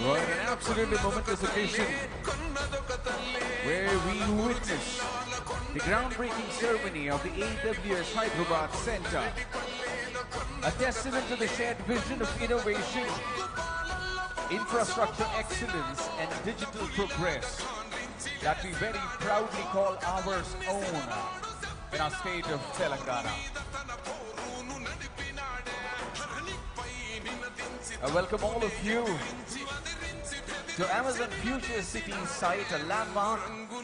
What an absolutely momentous occasion where we witness the groundbreaking ceremony of the AWS Hyderabad Center, a testament to the shared vision of innovation, infrastructure excellence and digital progress that we very proudly call ours own in our state of Telangana. I welcome all of you to Amazon Future City site, a landmark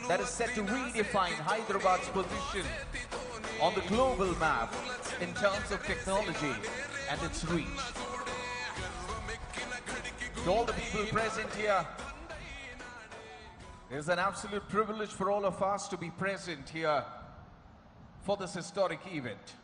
that is set to redefine Hyderabad's position on the global map in terms of technology and its reach. To all the people present here, it is an absolute privilege for all of us to be present here for this historic event.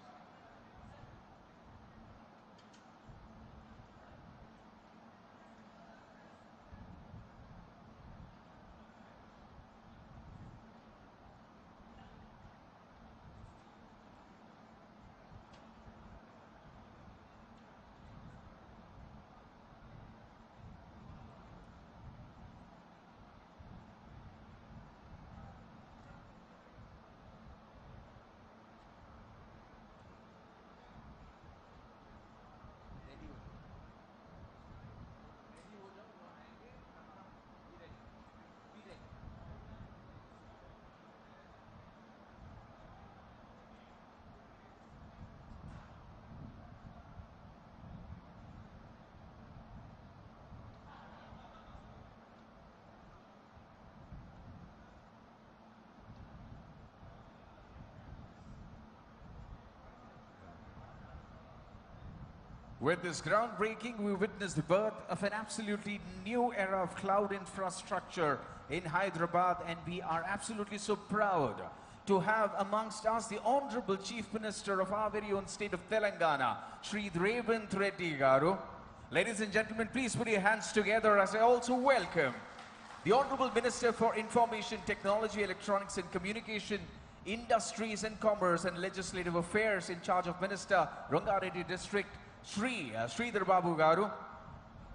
With this groundbreaking, we witnessed the birth of an absolutely new era of cloud infrastructure in Hyderabad, and we are absolutely so proud to have amongst us the Honorable Chief Minister of our very own state of Telangana, Shri Revanth Reddy Garu. Ladies and gentlemen, please put your hands together as I also welcome the Honorable Minister for Information Technology, Electronics and Communication, Industries and Commerce and Legislative Affairs in charge of Minister, Rangareddy District, Shri Sridhar Babu Garu,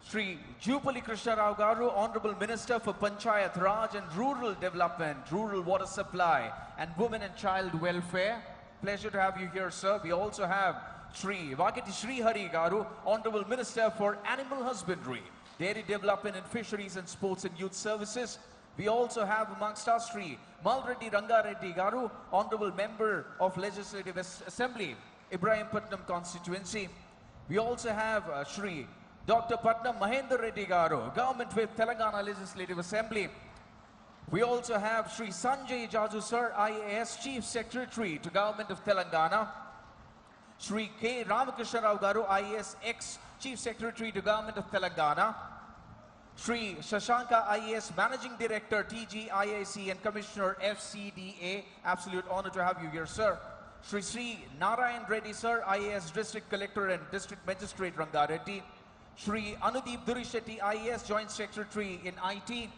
Shri Jupali Krishna Rao Garu, Honorable Minister for Panchayat Raj and Rural Development, Rural Water Supply and Women and Child Welfare. Pleasure to have you here, sir. We also have Shri Vakati Shri Hari Garu, Honorable Minister for Animal Husbandry, Dairy Development and Fisheries and Sports and Youth Services. We also have amongst us Shri Malreddy Rangareddy Garu, Honorable Member of Legislative Assembly, Ibrahimpatnam Constituency. We also have Shri Dr. Patnam Mahendra Reddy Garu, Government Whip, Telangana Legislative Assembly. We also have Shri Sanjay Jaju Sir, IAS Chief Secretary to Government of Telangana. Shri K. Ramakrishna Rao Garu, IAS ex Chief Secretary to Government of Telangana. Shri Shashanka IAS Managing Director, TGIIC and Commissioner, FCDA. Absolute honor to have you here, sir. Shri Narayan Reddy Sir, IAS District Collector and District Magistrate, Rangareddy. Shri Anudeep Durishetty, IAS Joint Secretary in IT.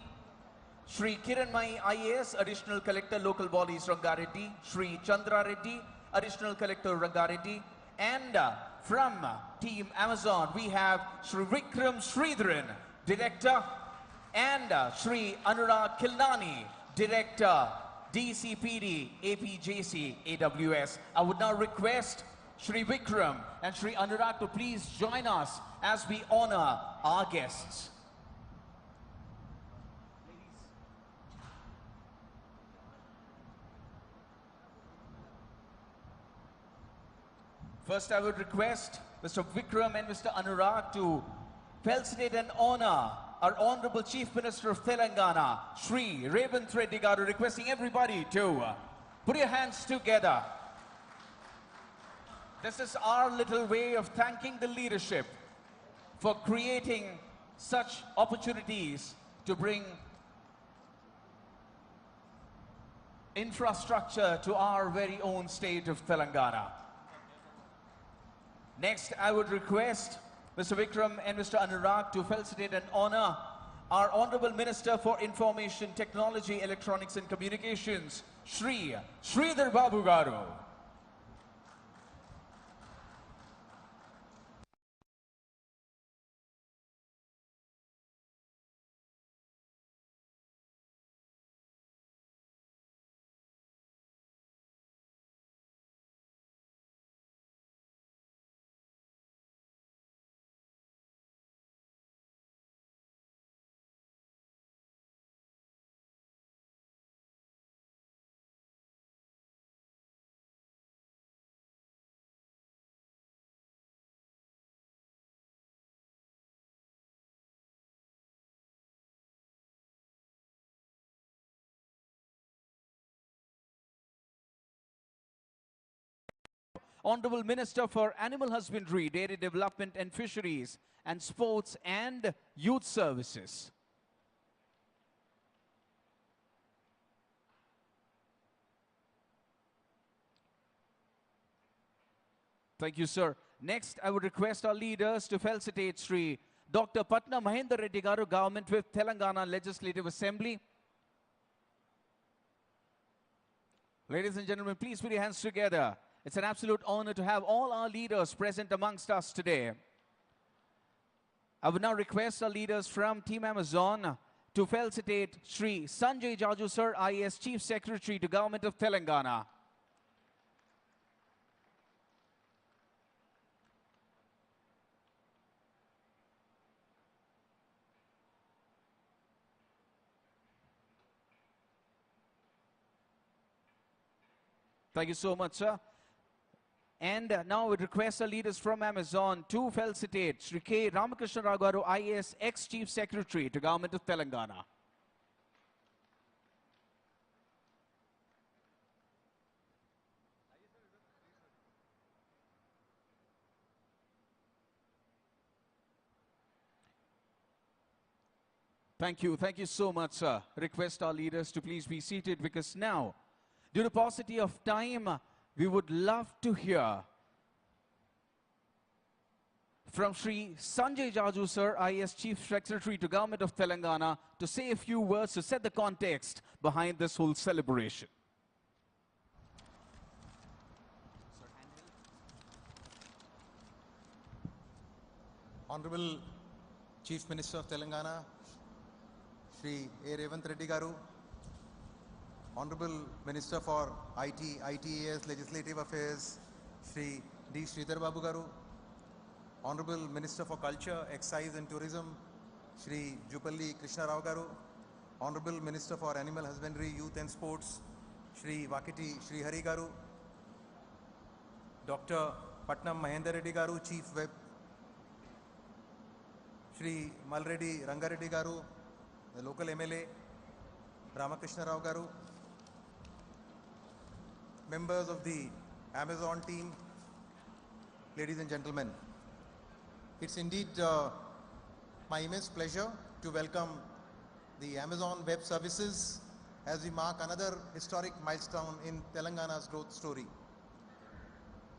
Shri Kiranmai, IAS Additional Collector, Local Bodies, Rangareddy. Shri Chandra Reddy, Additional Collector, Rangareddy. And from Team Amazon, we have Shri Vikram Sridharan, Director, and Shri Anurag Kilnani, Director, DCPD, APJC, AWS. I would now request Shri Vikram and Shri Anurag to please join us as we honor our guests. First, I would request Mr. Vikram and Mr. Anurag to felicitate and honor our Honorable Chief Minister of Telangana, Shri Revanth Reddy Garu, requesting everybody to put your hands together. This is our little way of thanking the leadership for creating such opportunities to bring infrastructure to our very own state of Telangana. Next, I would request Mr. Vikram and Mr. Anurag to felicitate and honor our Honorable Minister for Information Technology, Electronics and Communications, Shri Sridhar Babu Garu. Honorable Minister for Animal Husbandry, Dairy Development and Fisheries, and Sports and Youth Services. Thank you, sir. Next, I would request our leaders to felicitate Sri Dr. Patna Mahendra Reddy Garu, Government Whip, Telangana Legislative Assembly. Ladies and gentlemen, please put your hands together. It's an absolute honor to have all our leaders present amongst us today. I would now request our leaders from Team Amazon to felicitate Sri Sanjay Jaju, sir, IAS Chief Secretary to Government of Telangana. Thank you so much, sir. And now we request our leaders from Amazon to felicitate Sri K. Ramakrishna Rao Garu, IAS ex-Chief Secretary to Government of Telangana. Thank you so much, sir. Request our leaders to please be seated, because now, due to paucity of time, we would love to hear from Sri Sanjay Jaju, sir, IAS Chief Secretary to Government of Telangana, to say a few words to set the context behind this whole celebration. Honorable Chief Minister of Telangana, Shri A. Revanth Reddy Garu, Honorable Minister for ITAS Legislative Affairs, Shri D. Sridhar Babu Garu, Honorable Minister for Culture, Excise and Tourism, Shri Jupalli Krishna Rao Garu, Honorable Minister for Animal Husbandry, Youth and Sports, Shri Vakiti Shri Hari Garu, Dr. Patnam Mahendra Reddy Garu, Chief Whip, Shri Malreddy Rangareddy Garu, the local MLA, Ramakrishna Rao Garu, members of the Amazon team, ladies and gentlemen. It's indeed my immense pleasure to welcome the Amazon Web Services as we mark another historic milestone in Telangana's growth story.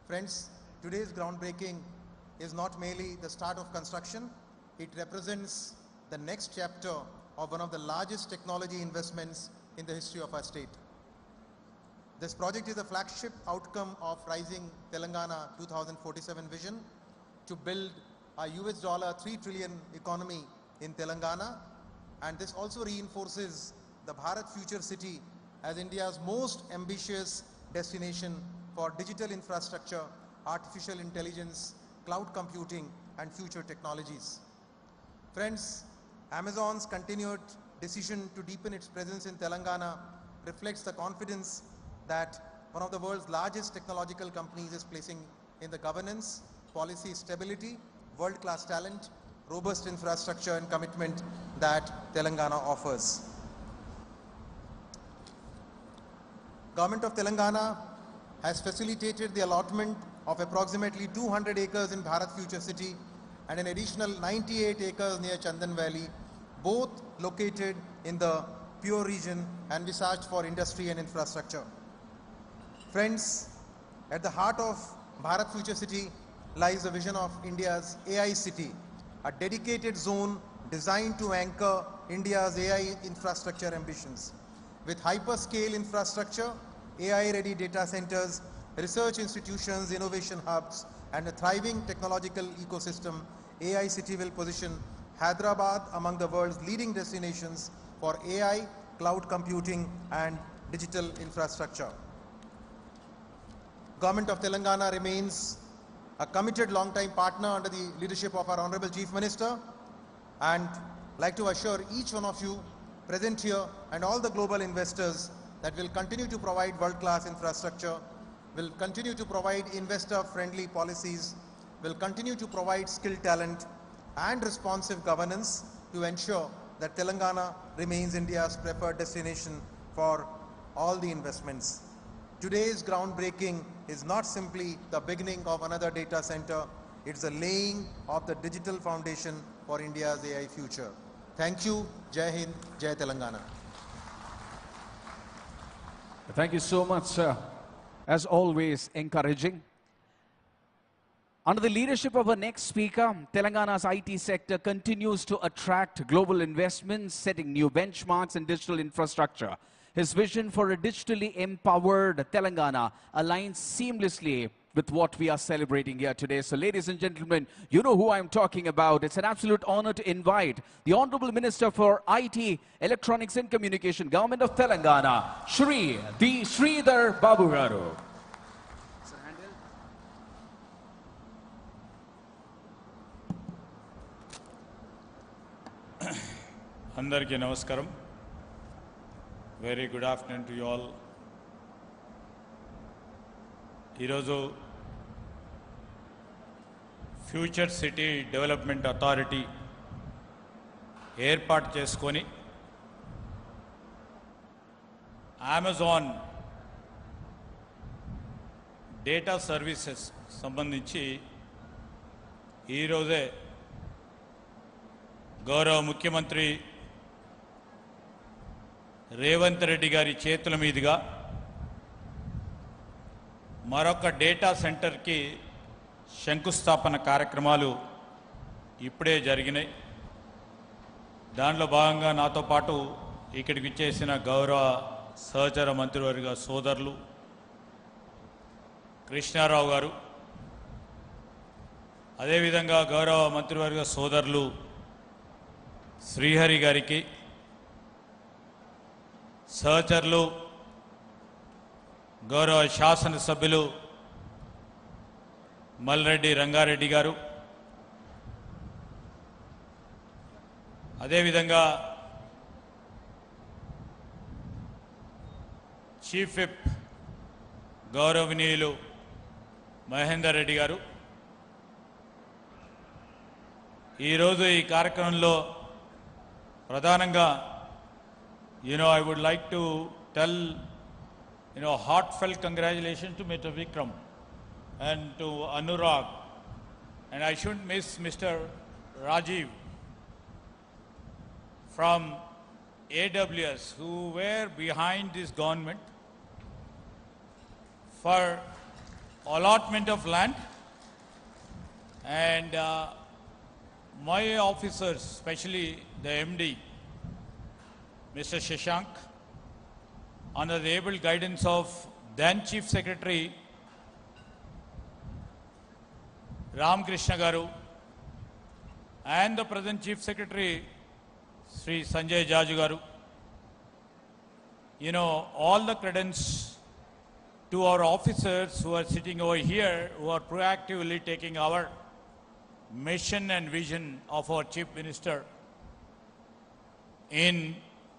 Friends, today's groundbreaking is not merely the start of construction, it represents the next chapter of one of the largest technology investments in the history of our state. This project is a flagship outcome of Rising Telangana 2047 vision to build a $3 trillion economy in Telangana, and this also reinforces the Bharat Future City as India's most ambitious destination for digital infrastructure, artificial intelligence, cloud computing, and future technologies. Friends, Amazon's continued decision to deepen its presence in Telangana reflects the confidence that one of the world's largest technological companies is placing in the governance, policy stability, world-class talent, robust infrastructure and commitment that Telangana offers. Government of Telangana has facilitated the allotment of approximately 200 acres in Bharat Future City and an additional 98 acres near Chandan Valley, both located in the Pure region and envisaged for industry and infrastructure. Friends, at the heart of Bharat Future City lies the vision of India's AI city, a dedicated zone designed to anchor India's AI infrastructure ambitions. With hyperscale infrastructure, AI-ready data centers, research institutions, innovation hubs, and a thriving technological ecosystem, AI City will position Hyderabad among the world's leading destinations for AI, cloud computing, and digital infrastructure. Government of Telangana remains a committed long-time partner under the leadership of our Honorable Chief Minister, and like to assure each one of you present here and all the global investors that will continue to provide world-class infrastructure, will continue to provide investor-friendly policies, will continue to provide skilled talent and responsive governance to ensure that Telangana remains India's preferred destination for all the investments. Today's groundbreaking is not simply the beginning of another data center, it's the laying of the digital foundation for India's AI future. Thank you. Jai Hind, Jai Telangana. Thank you so much, sir. As always, encouraging. Under the leadership of our next speaker, Telangana's IT sector continues to attract global investments, setting new benchmarks in digital infrastructure. His vision for a digitally empowered Telangana aligns seamlessly with what we are celebrating here today. So ladies and gentlemen, you know who I'm talking about. It's an absolute honor to invite the Honorable Minister for IT, Electronics and Communication, Government of Telangana, Shri D. Sridhar Babu Garu. Andarki namaskaram. Very good afternoon to you all. ఈరోజు future city development authority ఏర్పాటు చేసుకొని Amazon data services సంబంధించి ఈరోజే గౌరవ ముఖ్యమంత్రి రేవంత్ రెడ్డి గారి చేతుల మీదుగా మరొక డేటా సెంటర్కి శంకుస్థాపన కార్యక్రమాలు ఇప్పుడే జరిగినాయి. దానిలో భాగంగా నాతో పాటు ఇక్కడికి వచ్చేసిన గౌరవ సహచర మంత్రివర్గ సోదరులు కృష్ణారావు గారు, అదేవిధంగా గౌరవ మంత్రివర్గ సోదరులు శ్రీహరి గారికి, సహచరులు గౌరవ శాసనసభ్యులు మల్రెడ్డి రంగారెడ్డి గారు, అదేవిధంగా చీఫ్ విప్ గౌరవనీయులు మహేందర్ రెడ్డి గారు, ఈరోజు ఈ కార్యక్రమంలో ప్రధానంగా I would like to tell heartfelt congratulations to Mr. Vikram and to Anurag, and I shouldn't miss Mr. Rajiv from AWS, who were behind this government for allotment of land, and my officers, especially the MD, Mr. Shashank, under the able guidance of then Chief Secretary Ram Krishna Garu and the present Chief Secretary Sri Sanjay Jaju Garu, all the credence to our officers who are sitting over here, who are proactively taking our mission and vision of our Chief Minister in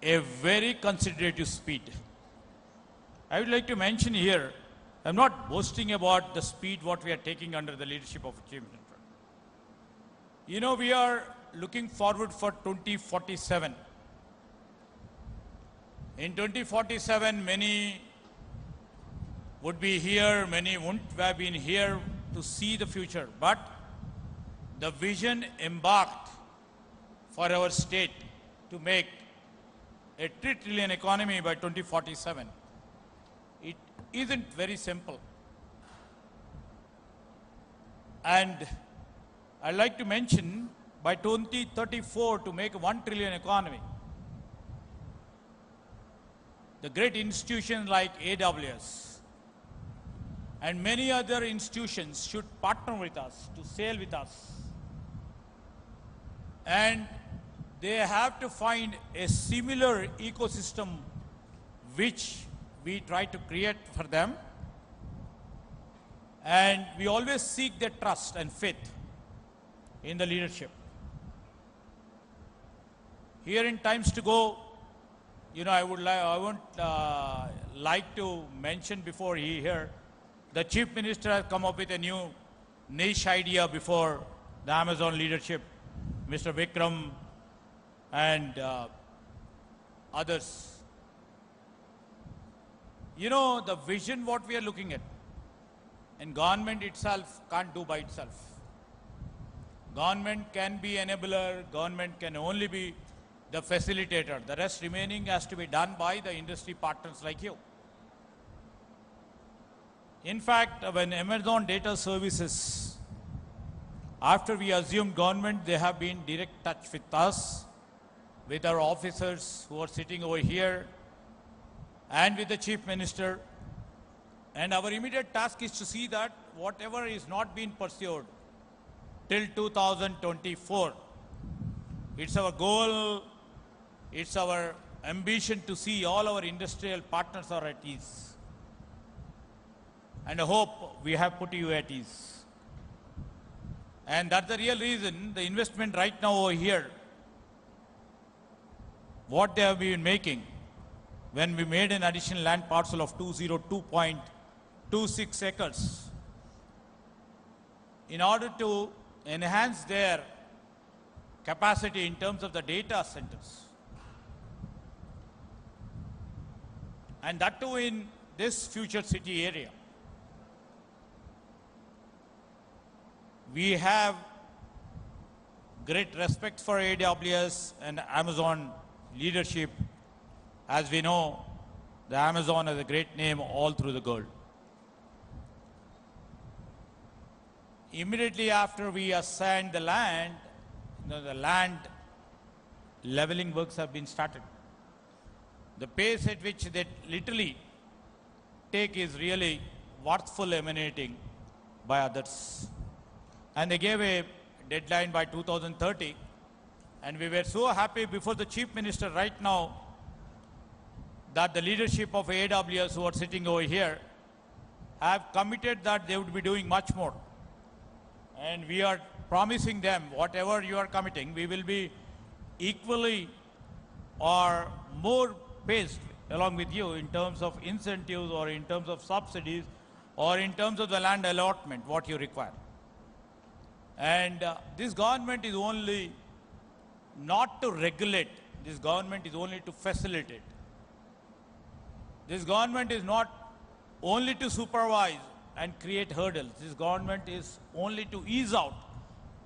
a very considerative speed. I would like to mention here, I'm not boasting about the speed what we are taking under the leadership of Chief Minister. We are looking forward for 2047. In 2047, many would be here, many wouldn't have been here to see the future. But the vision embarked for our state to make a $3 trillion economy by 2047. It isn't very simple. And I'd like to mention by 2034 to make a $1 trillion economy, the great institutions like AWS and many other institutions should partner with us to sail with us. And they have to find a similar ecosystem which we try to create for them, and we always seek their trust and faith in the leadership. Here in times to go, I would like to mention before he here, the Chief Minister has come up with a new niche idea before the Amazon leadership, Mr. Vikram and others. The vision what we are looking at, And government itself can't do by itself. Government can be enabler, government can only be the facilitator. The rest remaining has to be done by the industry partners like you. In fact, when Amazon Data Services, after we assumed government, they have been direct touch with us, with our officers who are sitting over here, and with the Chief Minister. And our immediate task is to see that whatever is not being pursued till 2024, it's our goal, it's our ambition to see all our industrial partners are at ease. And I hope we have put you at ease. And that's the real reason the investment right now over here, what they have been making, when we made an additional land parcel of 202.26 acres, in order to enhance their capacity in terms of the data centers. And that too in this future city area. We have great respect for AWS and Amazon leadership. As we know, the Amazon has a great name all through the world. Immediately after we assigned the land, the land leveling works have been started. The pace at which they literally take is really worthful emanating by others. And they gave a deadline by 2030. And we were so happy before the Chief Minister right now that the leadership of AWS who are sitting over here have committed that they would be doing much more. And we are promising them whatever you are committing, we will be equally or more paced along with you in terms of incentives or in terms of subsidies or in terms of the land allotment, what you require. And this government is only not to regulate, this government is only to facilitate. This government is not only to supervise and create hurdles. This government is only to ease out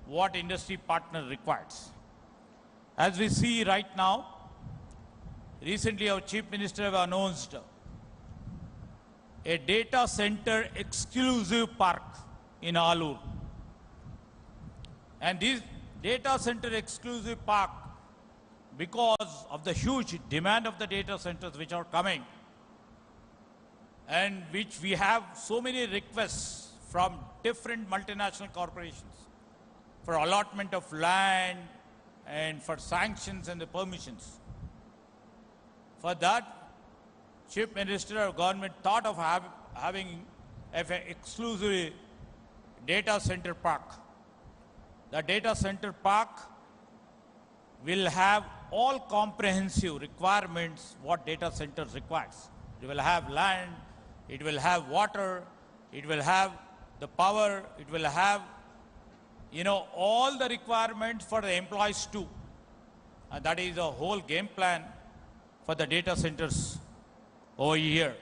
what industry partner requires. As we see right now, recently our Chief Minister have announced a data center exclusive park in Alur. And this data center exclusive park, because of the huge demand of the data centers which are coming, and which we have so many requests from different multinational corporations for allotment of land and for sanctions and the permissions. For that, Chief Minister of Government thought of having an exclusive data center park. The data center park will have all comprehensive requirements what data centers requires. It will have land, it will have water, it will have the power, it will have, all the requirements for the employees too. And that is a whole game plan for the data centers over here.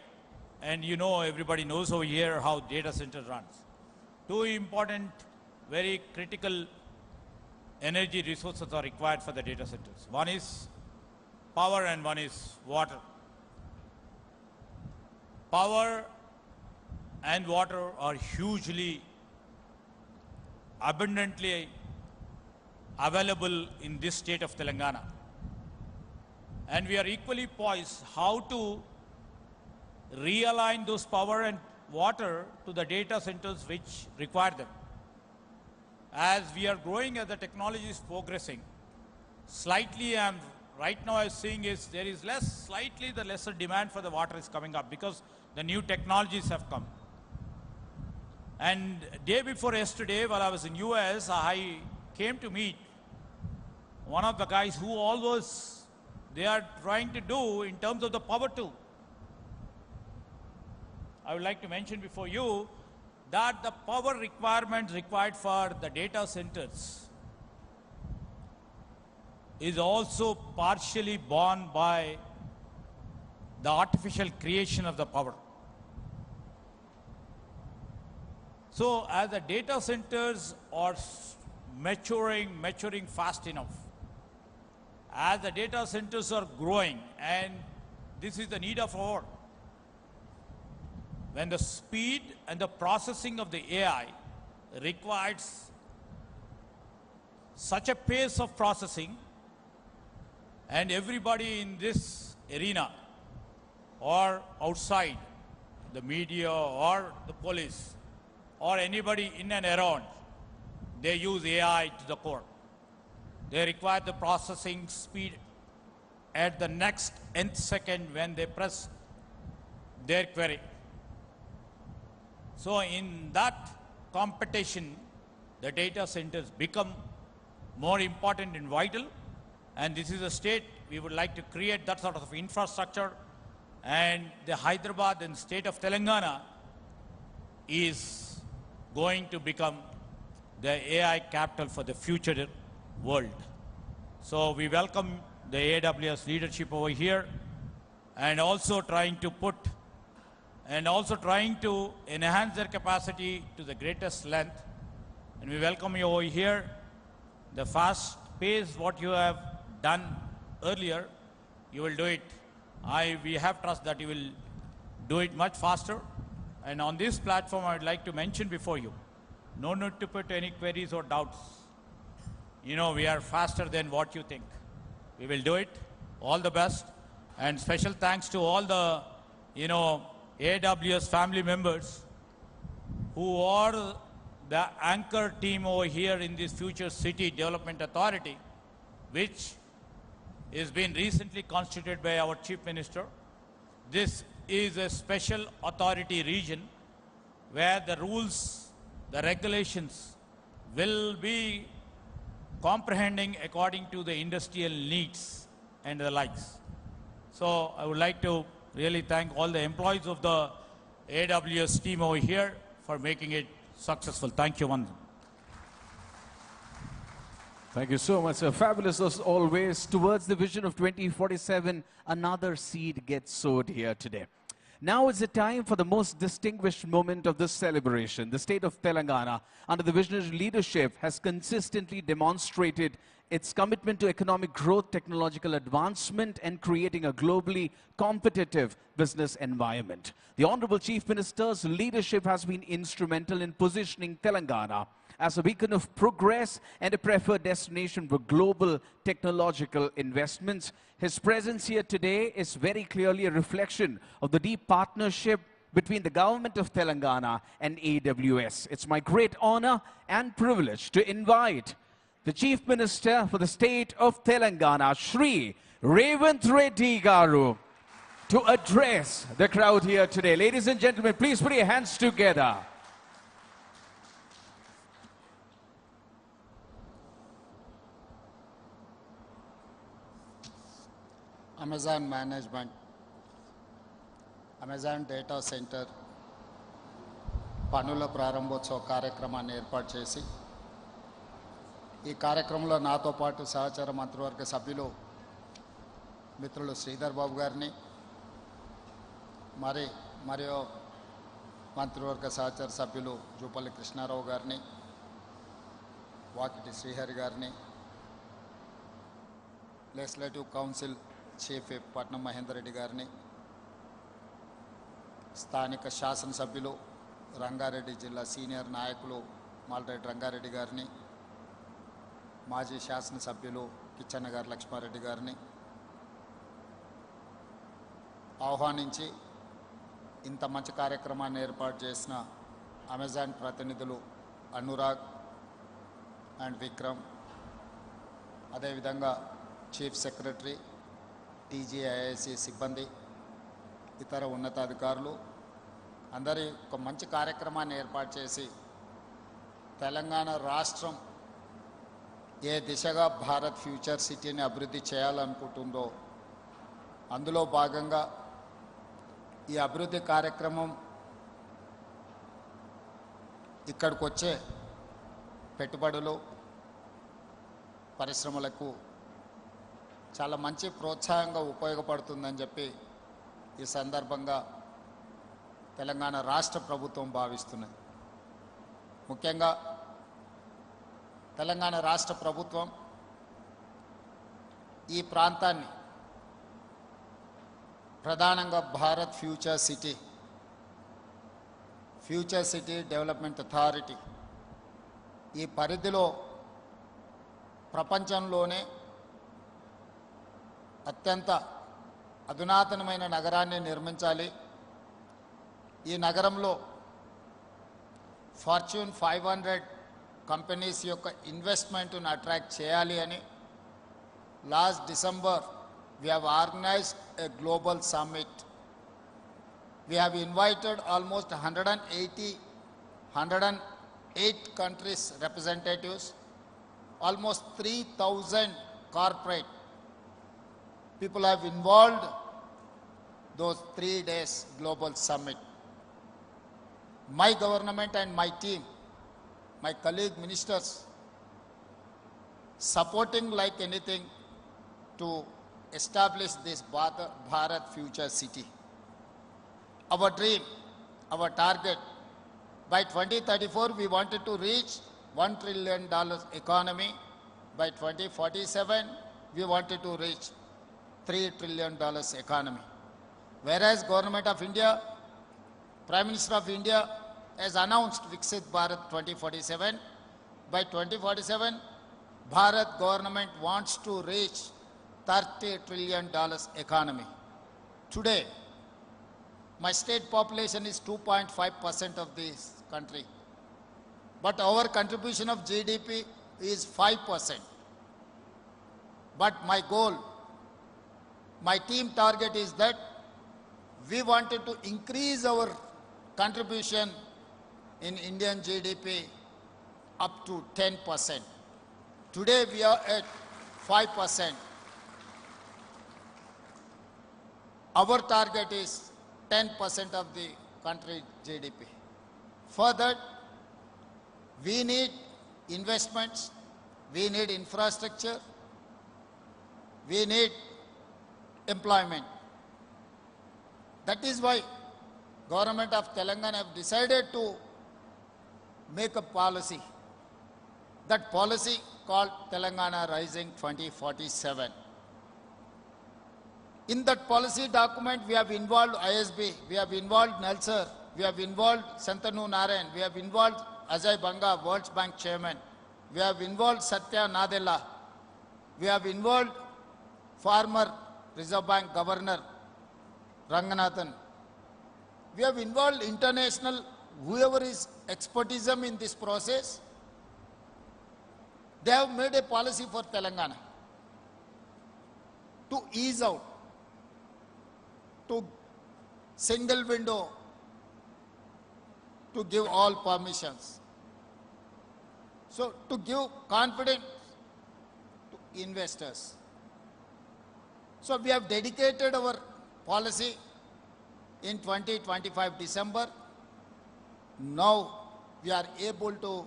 And everybody knows over here how data center runs. Two important, very critical energy resources are required for the data centers. One is power and one is water. Power and water are hugely, abundantly available in this state of Telangana. And we are equally poised how to realign those power and water to the data centers which require them. As we are growing, as the technology is progressing, slightly right now I'm seeing is there is slightly the lesser demand for the water is coming up because the new technologies have come. And day before yesterday, while I was in US, I came to meet one of the guys who always they are trying to do in terms of the power too. I would like to mention before you that the power requirements required for the data centers is also partially borne by the artificial creation of the power. So as the data centers are maturing fast enough, as the data centers are growing, and this is the need of our, when the speed and the processing of the AI requires such a pace of processing, and everybody in this arena or outside, the media or the police or anybody in and around, they use AI to the core. They require the processing speed at the next nth second when they press their query. So in that competition, the data centers become more important and vital. And this is a state we would like to create that sort of infrastructure. And the Hyderabad and state of Telangana is going to become the AI capital for the future world. So we welcome the AWS leadership over here, and also trying to enhance their capacity to the greatest length. And we welcome you over here. The fast pace, what you have done earlier, you will do it. We have trust that you will do it much faster. And on this platform, I would like to mention before you, no need to put any queries or doubts. You know, we are faster than what you think. We will do it. All the best. And special thanks to all the, AWS family members who are the anchor team over here in this Future City Development Authority, which is being recently constituted by our Chief Minister. This is a special authority region where the rules, the regulations will be comprehending according to the industrial needs and the likes. So I would like to really thank all the employees of the AWS team over here for making it successful. Thank you, Vandana. Thank you so much, sir. Fabulous as always. Towards the vision of 2047, another seed gets sowed here today. Now is the time for the most distinguished moment of this celebration. The state of Telangana, under the visionary leadership, has consistently demonstrated its commitment to economic growth, technological advancement, and creating a globally competitive business environment. The Honorable Chief Minister's leadership has been instrumental in positioning Telangana as a beacon of progress and a preferred destination for global technological investments. His presence here today is very clearly a reflection of the deep partnership between the government of Telangana and AWS. It's my great honor and privilege to invite the Chief Minister for the state of Telangana, Shri Revanth Reddy Garu, to address the crowd here today. Ladies and gentlemen, please put your hands together. Amazon Management, Amazon Data Center పనుల ప్రారంభోత్సవ కార్యక్రమాన్ని ఏర్పాటు చేసి ఈ కార్యక్రమంలో నాతో పాటు సహచర మంత్రివర్గ సభ్యులు మిత్రులు శ్రీధర్ బాబు గారిని మరియు మంత్రివర్గ సహచర సభ్యులు జూపల్లి కృష్ణారావు గారిని, వాకిటి శ్రీహరి గారిని, లెజిస్లేటివ్ కౌన్సిల్ చీఫ్ విప్ పట్నం మహేందర్ రెడ్డి గారిని, స్థానిక శాసనసభ్యులు రంగారెడ్డి జిల్లా సీనియర్ నాయకులు మాల్రెడ్డి రంగారెడ్డి గారిని, మాజీ శాసనసభ్యులు కిచ్చన్న గారి లక్ష్మారెడ్డి గారిని ఆహ్వానించి ఇంత మంచి కార్యక్రమాన్ని ఏర్పాటు చేసిన అమెజాన్ ప్రతినిధులు అనురాగ్ అండ్ విక్రమ్, అదేవిధంగా చీఫ్ సెక్రటరీ, టీజీఐఐసి సిబ్బంది, ఇతర ఉన్నతాధికారులు అందరి ఒక మంచి కార్యక్రమాన్ని ఏర్పాటు చేసి తెలంగాణ రాష్ట్రం ఏ దిశగా భారత్ ఫ్యూచర్ సిటీని అభివృద్ధి చేయాలనుకుంటుందో అందులో భాగంగా ఈ అభివృద్ధి కార్యక్రమం ఇక్కడికి వచ్చే పెట్టుబడులు, పరిశ్రమలకు చాలా మంచి ప్రోత్సాహంగా ఉపయోగపడుతుందని చెప్పి ఈ సందర్భంగా తెలంగాణ రాష్ట్ర ప్రభుత్వం భావిస్తున్నది. ముఖ్యంగా తెలంగాణ రాష్ట్ర ప్రభుత్వం ఈ ప్రాంతాన్ని ప్రధానంగా Bharat future city development authority ఈ పరిధిలో ప్రపంచంలోనే అత్యంత అధునాతనమైన నగరాన్ని నిర్మించాలి. ఈ నగరంలో ఫార్చ్యూన్ 500 కంపెనీస్ యొక్క ఇన్వెస్ట్మెంట్ను అట్రాక్ట్ చేయాలి అని last December we have organized a global summit. We have invited almost 108 countries representatives, almost 3,000 corporate people have involved those 3 days global summit. My government and my team, my colleague ministers, supporting like anything to establish this Bharat future city. Our dream, our target, by 2034 we wanted to reach $1 trillion economy. By 2047 we wanted to reach $3 trillion economy. Whereas Government of India, Prime Minister of India has announced Viksit Bharat 2047. By 2047, Bharat government wants to reach $30 trillion economy. Today, my state population is 2.5% of this country, but our contribution of GDP is 5%. But my goal, my team target is that we wanted to increase our contribution in Indian GDP up to 10%. Today we are at 5%. Our target is 10% of the country GDP. For that, we need investments, we need infrastructure, we need employment. That is why Government of Telangana have decided to make a policy. That policy called Telangana Rising 2047. In that policy document, we have involved ISB, we have involved Nelsar, we have involved Santanu Narayan, we have involved Ajay Banga, World Bank Chairman, we have involved Satya Nadella, we have involved former Reserve Bank Governor Ranganathan, we have involved international, whoever is expertism in this process. They have made a policy for Telangana to ease out, to single window, to give all permissions. So to give confidence to investors. So we have dedicated our policy in 2025 December. Now we are able to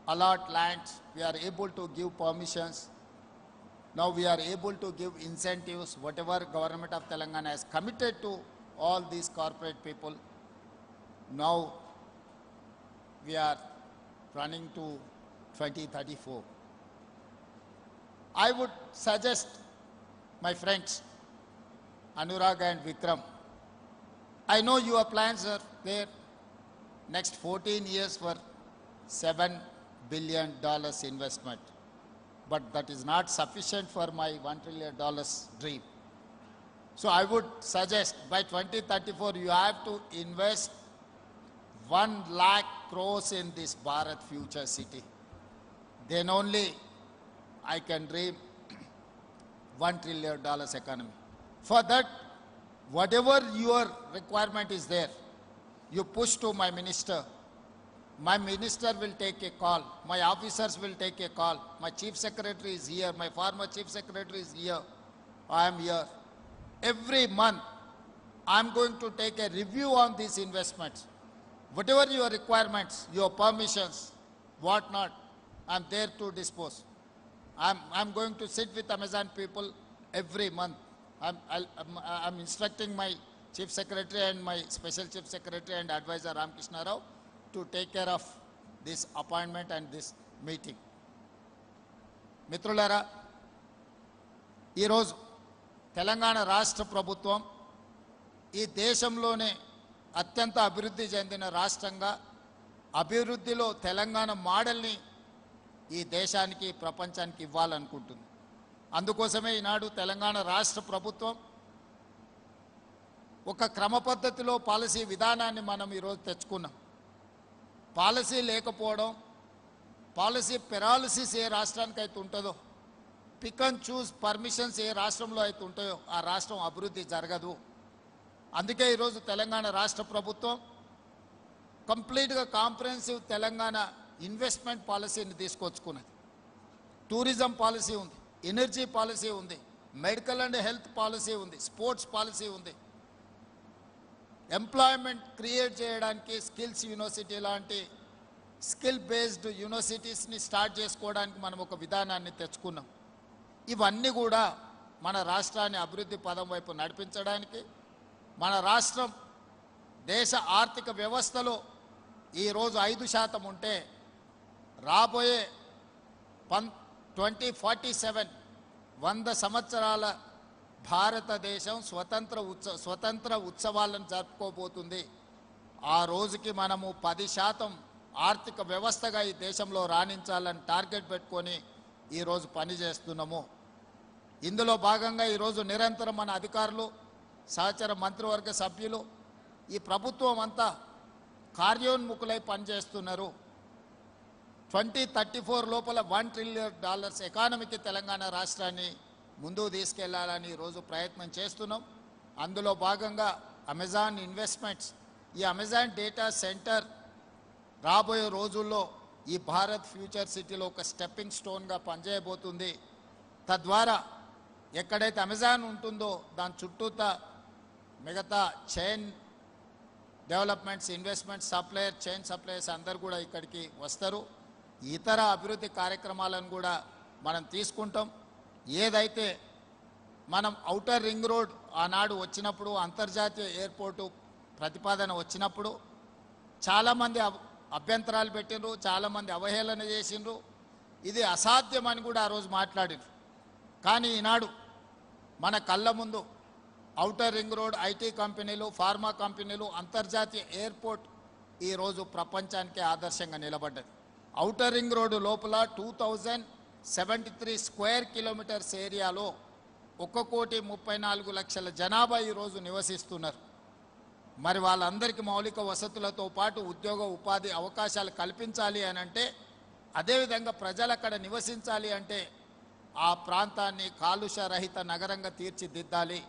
allot lands, we are able to give permissions. Now we are able to give incentives, whatever Government of Telangana has committed to all these corporate people. Now we are running to 2034. I would suggest my friends Anurag and Vikram, I know your plans are there. Next 14 years for $7 billion investment. But that is not sufficient for my $1 trillion dream. So I would suggest by 2034 you have to invest 1 lakh crores in this Bharat future city. Then only I can dream $1 trillion economy. For that, whatever your requirement is there, you push to my minister. My minister will take a call. My officers will take a call. My chief secretary is here. My former chief secretary is here. I am here. Every month, I am going to take a review on these investments. Whatever your requirements, your permissions, what not, I am there to dispose. I am going to sit with Amazon people every month. I'm instructing my chief secretary and my special chief secretary and advisor Ramkrishna Rao to take care of this appointment and this meeting. మిత్రులారా, ఈరోజు తెలంగాణ రాష్ట్ర ప్రభుత్వం ఈ దేశంలోనే అత్యంత అభివృద్ధి చెందిన రాష్ట్రంగా, అభివృద్ధిలో తెలంగాణ మోడల్ని ఈ దేశానికి ప్రపంచానికి ఇవ్వాలనుకుంటుంది. అందుకోసమే ఈనాడు తెలంగాణ రాష్ట్ర ప్రభుత్వం ఒక క్రమ పద్ధతిలో పాలసీ విధానాన్ని మనం ఈరోజు తెచ్చుకున్నాం. పాలసీ లేకపోవడం, పాలసీ పెరాలసిస్ ఏ రాష్ట్రానికి అయితే ఉంటుందో, పిక్ అండ్ చూస్ పర్మిషన్స్ ఏ రాష్ట్రంలో అయితే ఉంటాయో ఆ రాష్ట్రం అభివృద్ధి జరగదు. అందుకే ఈరోజు తెలంగాణ రాష్ట్ర ప్రభుత్వం కంప్లీట్గా కాంప్రహెన్సివ్ తెలంగాణ ఇన్వెస్ట్మెంట్ పాలసీని తీసుకొచ్చుకున్నది. టూరిజం పాలసీ ఉంది, ఎనర్జీ పాలసీ ఉంది, మెడికల్ అండ్ హెల్త్ పాలసీ ఉంది, స్పోర్ట్స్ పాలసీ ఉంది. ఎంప్లాయ్మెంట్ క్రియేట్ చేయడానికి స్కిల్స్ యూనివర్సిటీ లాంటి స్కిల్ బేస్డ్ యూనివర్సిటీస్ని స్టార్ట్ చేసుకోవడానికి మనం ఒక విధానాన్ని తెచ్చుకున్నాం. ఇవన్నీ కూడా మన రాష్ట్రాన్ని అభివృద్ధి పదం వైపు నడిపించడానికి, మన రాష్ట్రం దేశ ఆర్థిక వ్యవస్థలో ఈరోజు 5% ఉంటే రాబోయే 2047 100 సంవత్సరాల భారతదేశం స్వతంత్ర ఉత్సవాలను జరుపుకోబోతుంది. ఆ రోజుకి మనము 10% ఆర్థిక వ్యవస్థగా ఈ దేశంలో రాణించాలని టార్గెట్ పెట్టుకొని ఈరోజు పనిచేస్తున్నాము. ఇందులో భాగంగా ఈరోజు నిరంతరం మన అధికారులు, సహచర మంత్రివర్గ సభ్యులు, ఈ ప్రభుత్వం అంతా కార్యోన్ముఖులై పనిచేస్తున్నారు. 2034 లోపల $1 ట్రిలియన్ ఎకానమీకి తెలంగాణ రాష్ట్రాన్ని ముందుకు తీసుకెళ్లాలని ఈరోజు ప్రయత్నం చేస్తున్నాం. అందులో భాగంగా అమెజాన్ ఇన్వెస్ట్మెంట్స్, ఈ అమెజాన్ డేటా సెంటర్ రాబోయే రోజుల్లో ఈ భారత్ ఫ్యూచర్ సిటీలో ఒక స్టెప్పింగ్ స్టోన్గా పనిచేయబోతుంది. తద్వారా ఎక్కడైతే అమెజాన్ ఉంటుందో దాని చుట్టూతా మిగతా chain developments, investments, chain suppliers అందరు కూడా ఇక్కడికి వస్తారు. ఇతర అభివృద్ధి కార్యక్రమాలను కూడా మనం తీసుకుంటాం. ఏదైతే మనం ఔటర్ రింగ్ రోడ్ ఆనాడు వచ్చినప్పుడు, అంతర్జాతీయ ఎయిర్పోర్టు ప్రతిపాదన వచ్చినప్పుడు చాలామంది అభ్యంతరాలు పెట్టినరు, చాలామంది అవహేళన చేసిండ్రు. ఇది అసాధ్యమని కూడా ఆ రోజు మాట్లాడినారు. కానీ ఈనాడు మన కళ్ళ ముందు ఔటర్ రింగ్ రోడ్, ఐటీ కంపెనీలు, ఫార్మా కంపెనీలు, అంతర్జాతీయ ఎయిర్పోర్ట్ ఈరోజు ప్రపంచానికి ఆదర్శంగా నిలబడ్డది. ఔటర్ రింగ్ రోడ్డు లోపల 2073 స్క్వేర్ కిలోమీటర్స్ ఏరియాలో 1,34,00,000 జనాభా ఈరోజు నివసిస్తున్నారు. మరి వాళ్ళందరికీ మౌలిక వసతులతో పాటు ఉద్యోగ ఉపాధి అవకాశాలు కల్పించాలి అని అంటే, అదేవిధంగా ప్రజలు అక్కడ నివసించాలి అంటే ఆ ప్రాంతాన్ని కాలుష్య రహిత నగరంగా తీర్చిదిద్దాలి.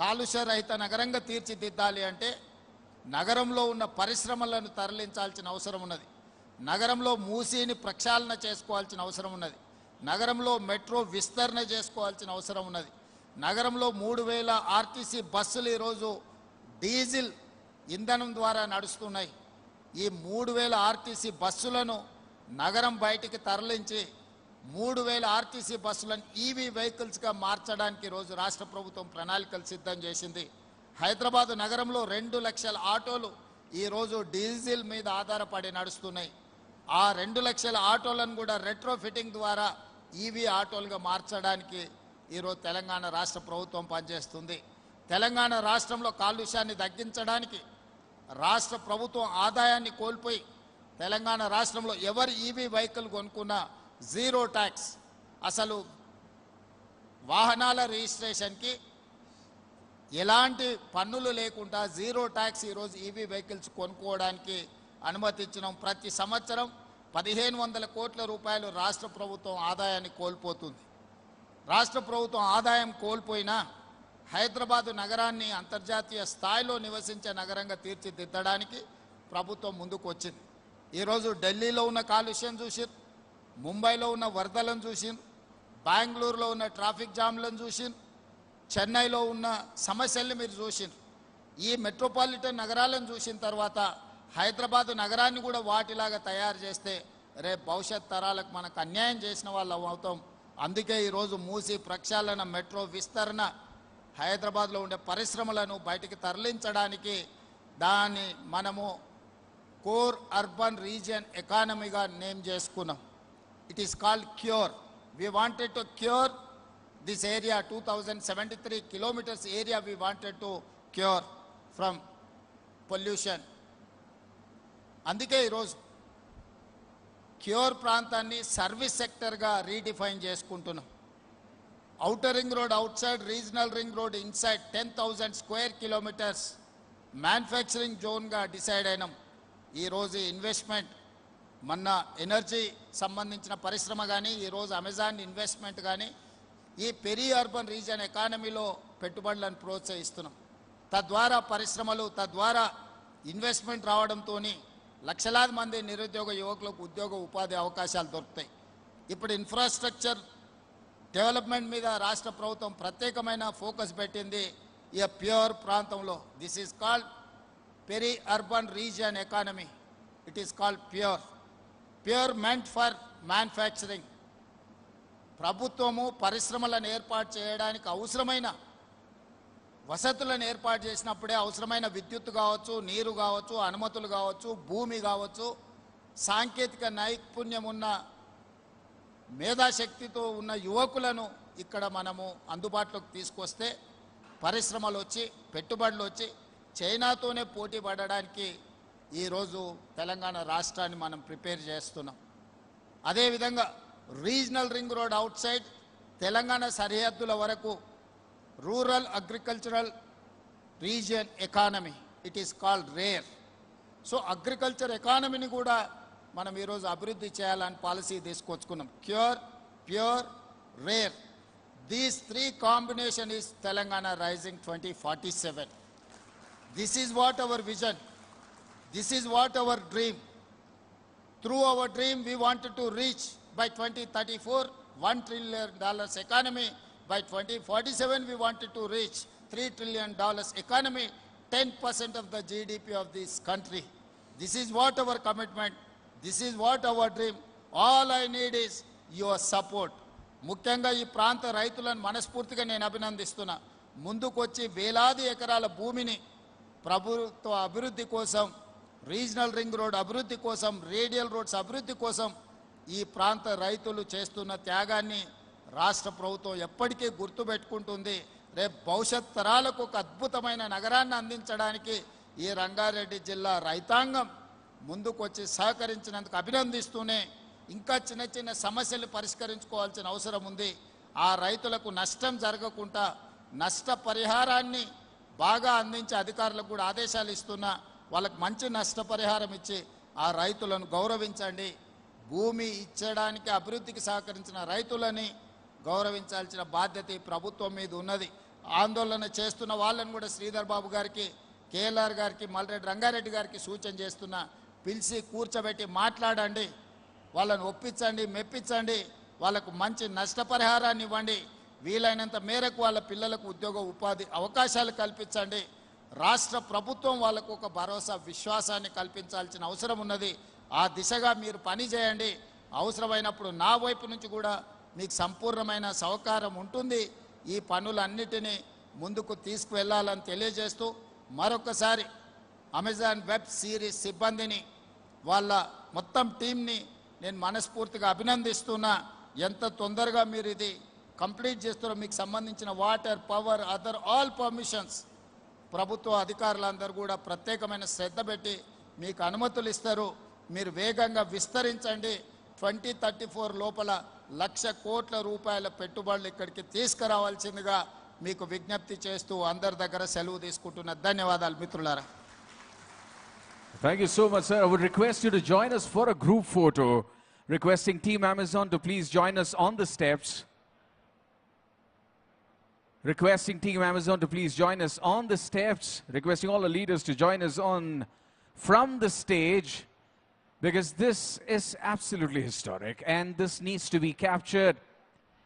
కాలుష్య రహిత నగరంగా తీర్చిదిద్దాలి అంటే నగరంలో ఉన్న పరిశ్రమలను తరలించాల్సిన అవసరం ఉన్నది. నగరంలో మూసీని ప్రక్షాళన చేసుకోవాల్సిన అవసరం ఉన్నది. నగరంలో మెట్రో విస్తరణ చేసుకోవాల్సిన అవసరం ఉన్నది. నగరంలో 3,000 ఆర్టీసీ బస్సులు ఈరోజు డీజిల్ ఇంధనం ద్వారా నడుస్తున్నాయి. ఈ 3,000 ఆర్టీసీ బస్సులను నగరం బయటికి తరలించి 3,000 ఆర్టీసీ బస్సులను ఈవీ వెహికల్స్గా మార్చడానికి ఈరోజు రాష్ట్ర ప్రభుత్వం ప్రణాళికలు సిద్ధం చేసింది. హైదరాబాద్ నగరంలో 2 లక్షల ఆటోలు ఈరోజు డీజిల్ మీద ఆధారపడి నడుస్తున్నాయి. ఆ 2 లక్షల ఆటోలను కూడా రెట్రో ఫిట్టింగ్ ద్వారా ఈవీ ఆటోలుగా మార్చడానికి ఈరోజు తెలంగాణ రాష్ట్ర ప్రభుత్వం పనిచేస్తుంది. తెలంగాణ రాష్ట్రంలో కాలుష్యాన్ని తగ్గించడానికి రాష్ట్ర ప్రభుత్వం ఆదాయాన్ని కోల్పోయి తెలంగాణ రాష్ట్రంలో ఎవరు ఈవీ వెహికల్ కొనుక్కున్నా జీరో ట్యాక్స్, అసలు వాహనాల రిజిస్ట్రేషన్కి ఎలాంటి పన్నులు లేకుండా జీరో ట్యాక్స్ ఈరోజు ఈవీ వెహికల్స్ కొనుక్కోవడానికి అనుమతించడం. ప్రతి సంవత్సరం 1,500 కోట్ల రూపాయలు రాష్ట్ర ప్రభుత్వం ఆదాయాన్ని కోల్పోతుంది. రాష్ట్ర ప్రభుత్వం ఆదాయం కోల్పోయినా హైదరాబాదు నగరాన్ని అంతర్జాతీయ స్థాయిలో నివసించే నగరంగా తీర్చిదిద్దడానికి ప్రభుత్వం ముందుకు వచ్చింది. ఈరోజు ఢిల్లీలో ఉన్న కాలుష్యం చూసిరు, ముంబైలో ఉన్న వరదలను చూసిరు, బెంగళూరులో ఉన్న ట్రాఫిక్ జామ్లను చూసిరు, చెన్నైలో ఉన్న సమస్యల్ని మీరు చూసిరు. ఈ మెట్రోపాలిటన్ నగరాలను చూసిన తర్వాత హైదరాబాదు నగరాన్ని కూడా వాటిలాగా తయారు చేస్తే రేపు భవిష్యత్ తరాలకు మనకు అన్యాయం చేసిన వాళ్ళు అవుతాం. అందుకే ఈరోజు మూసి ప్రక్షాళన, మెట్రో విస్తరణ, హైదరాబాద్లో ఉండే పరిశ్రమలను బయటికి తరలించడానికి దాన్ని మనము కోర్ అర్బన్ రీజియన్ ఎకానమీగా నేమ్ చేసుకున్నాం. It is called cure. We wanted to cure this area, 2073 kilometers area we wanted to cure from pollution. అందుకే ఈరోజు క్యూర్ ప్రాంతాన్ని సర్వీస్ సెక్టర్గా రీడిఫైన్ చేసుకుంటున్నాం. ఔటర్ రింగ్ రోడ్ అవుట్ సైడ్, regional ring road inside 10,000 square kilometres manufacturing జోన్గా decide అయినాం. ఈరోజు investment మొన్న ఎనర్జీ సంబంధించిన పరిశ్రమ కానీ, ఈరోజు అమెజాన్ ఇన్వెస్ట్మెంట్ కానీ ఈ పెరి అర్బన్ రీజియన్ ఎకానమీలో పెట్టుబడులను ప్రోత్సహిస్తున్నాం. తద్వారా పరిశ్రమలు, తద్వారా ఇన్వెస్ట్మెంట్ రావడంతో లక్షలాది మంది నిరుద్యోగ యువకులకు ఉద్యోగ ఉపాధి అవకాశాలు దొరుకుతాయి. ఇప్పుడు ఇన్ఫ్రాస్ట్రక్చర్ డెవలప్మెంట్ మీద రాష్ట్ర ప్రభుత్వం ప్రత్యేకమైన ఫోకస్ పెట్టింది ఈ ప్యూర్ ప్రాంతంలో. This is called peri urban region economy. It is called pure. Pure meant for manufacturing. ప్రభుత్వము పరిశ్రమలను ఏర్పాటు చేయడానికి అవసరమైన వసతులను ఏర్పాటు చేసినప్పుడే అవసరమైన విద్యుత్ కావచ్చు, నీరు కావచ్చు, అనుమతులు కావచ్చు, భూమి కావచ్చు, సాంకేతిక నైపుణ్యం ఉన్న మేధాశక్తితో ఉన్న యువకులను ఇక్కడ మనము అందుబాటులోకి తీసుకొస్తే పరిశ్రమలు వచ్చి, పెట్టుబడులు వచ్చి చైనాతోనే పోటీ పడడానికి ఈరోజు తెలంగాణ రాష్ట్రాన్ని మనం ప్రిపేర్ చేస్తున్నాం. అదేవిధంగా regional ring road out side Telangana సరిహద్దుల వరకు rural agricultural region economy, it is called rare. So agriculture ఎకానమీని కూడా మనం ఈరోజు అభివృద్ధి చేయాలని పాలసీ తీసుకొచ్చుకున్నాం. Cure, pure, rare, these three combination is Telangana rising 2047. This is what our vision. This is what our dream. Through our dream, we wanted to reach by 2034 $1 trillion economy. By 2047, we wanted to reach $3 trillion economy, 10% of the GDP of this country. This is what our commitment. This is what our dream. All I need is your support. ముఖ్యంగా ఈ ప్రాంత రైతులను మనస్ఫూర్తిగా నేను అభినందిస్తున్నా. ముందుకొచ్చి వేలాది ఎకరాల భూమిని ప్రభుత్వ అభివృద్ధి కోసం, రీజనల్ రింగ్ రోడ్ అభివృద్ధి కోసం, రేడియల్ రోడ్స్ అభివృద్ధి కోసం ఈ ప్రాంత రైతులు చేస్తున్న త్యాగాన్ని రాష్ట్ర ప్రభుత్వం ఎప్పటికీ గుర్తుపెట్టుకుంటుంది. రేపు భవిష్యత్ తరాలకు ఒక అద్భుతమైన నగరాన్ని అందించడానికి ఈ రంగారెడ్డి జిల్లా రైతాంగం ముందుకొచ్చి సహకరించినందుకు అభినందిస్తూనే ఇంకా చిన్న చిన్న సమస్యలు పరిష్కరించుకోవాల్సిన అవసరం ఉంది. ఆ రైతులకు నష్టం జరగకుండా నష్టపరిహారాన్ని బాగా అందించే అధికారులకు కూడా ఆదేశాలు ఇస్తున్నా. వాళ్ళకు మంచి నష్టపరిహారం ఇచ్చి ఆ రైతులను గౌరవించండి. భూమి ఇచ్చడానికి అభివృద్ధికి సహకరించిన రైతులని గౌరవించాల్సిన బాధ్యత ఈ ప్రభుత్వం మీద ఉన్నది. ఆందోళన చేస్తున్న వాళ్ళని కూడా శ్రీధర్ బాబు గారికి, కేఎల్ఆర్ గారికి, మల్రెడ్డి రంగారెడ్డి గారికి సూచన చేస్తున్నా. పిలిచి కూర్చోబెట్టి మాట్లాడండి, వాళ్ళని ఒప్పించండి, మెప్పించండి, వాళ్ళకు మంచి నష్టపరిహారాన్ని ఇవ్వండి. వీలైనంత మేరకు వాళ్ళ పిల్లలకు ఉద్యోగ ఉపాధి అవకాశాలు కల్పించండి. రాష్ట్ర ప్రభుత్వం వాళ్ళకు ఒక భరోసా, విశ్వాసాన్ని కల్పించాల్సిన అవసరం ఉన్నది. ఆ దిశగా మీరు పని చేయండి. అవసరమైనప్పుడు నా వైపు నుంచి కూడా మీకు సంపూర్ణమైన సహకారం ఉంటుంది. ఈ పనులన్నిటినీ ముందుకు తీసుకువెళ్ళాలని తెలియజేస్తూ మరొకసారి అమెజాన్ వెబ్ సిరీస్ సిబ్బందిని, వాళ్ళ మొత్తం టీంని నేను మనస్ఫూర్తిగా అభినందిస్తున్నా. ఎంత తొందరగా మీరు ఇది కంప్లీట్ చేస్తారో, మీకు సంబంధించిన water, power, other all permissions ప్రభుత్వ అధికారులందరూ కూడా ప్రత్యేకమైన శ్రద్ధ పెట్టి మీకు అనుమతులు ఇస్తారు. మీరు వేగంగా విస్తరించండి. 2034 లోపల 1,00,000 కోట్ల రూపాయల పెట్టుబడులు ఇక్కడికి తీసుకురావాల్సిందిగా మీకు విజ్ఞప్తి చేస్తూ అందరి దగ్గర సెలవు తీసుకుంటున్న. ధన్యవాదాలు మిత్రులారా. Thank you so much, sir. I would request you to join us for a group photo. Requesting Team Amazon to please join us on the steps. Requesting Team Amazon to please join us on the steps. Requesting all the leaders to join us from the stage, because this is absolutely historic and this needs to be captured.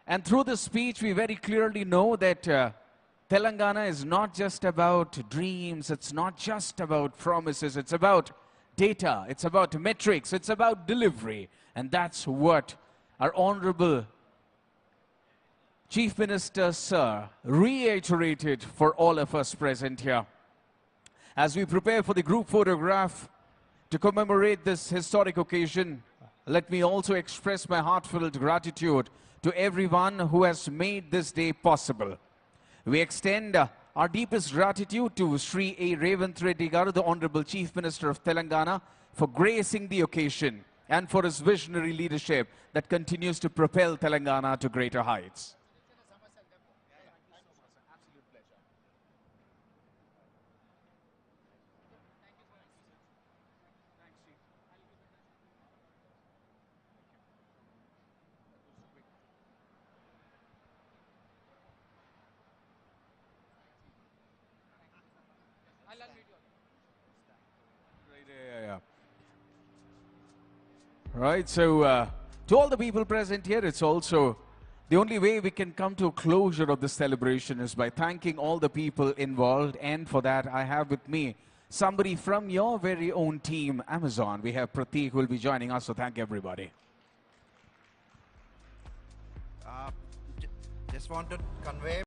And through this speech, we very clearly know that Telangana is not just about dreams, it's not just about promises, it's about data, it's about metrics, it's about delivery. And that's what our Honorable Chief Minister, sir, reiterated for all of us present here. As we prepare for the group photograph, To commemorate this historic occasion, let me also express my heartfelt gratitude to everyone who has made this day possible. We extend our deepest gratitude to Sri A. Revanth Reddy Garu, the Honorable Chief Minister of Telangana, for gracing the occasion and for his visionary leadership that continues to propel Telangana to greater heights. Right, so to all the people present here, it's also the only way we can come to a closure of the celebration is by thanking all the people involved. And for that, I have with me somebody from your very own team, Amazon. We have Prateek who will be joining us, so thank everybody. Just want to convey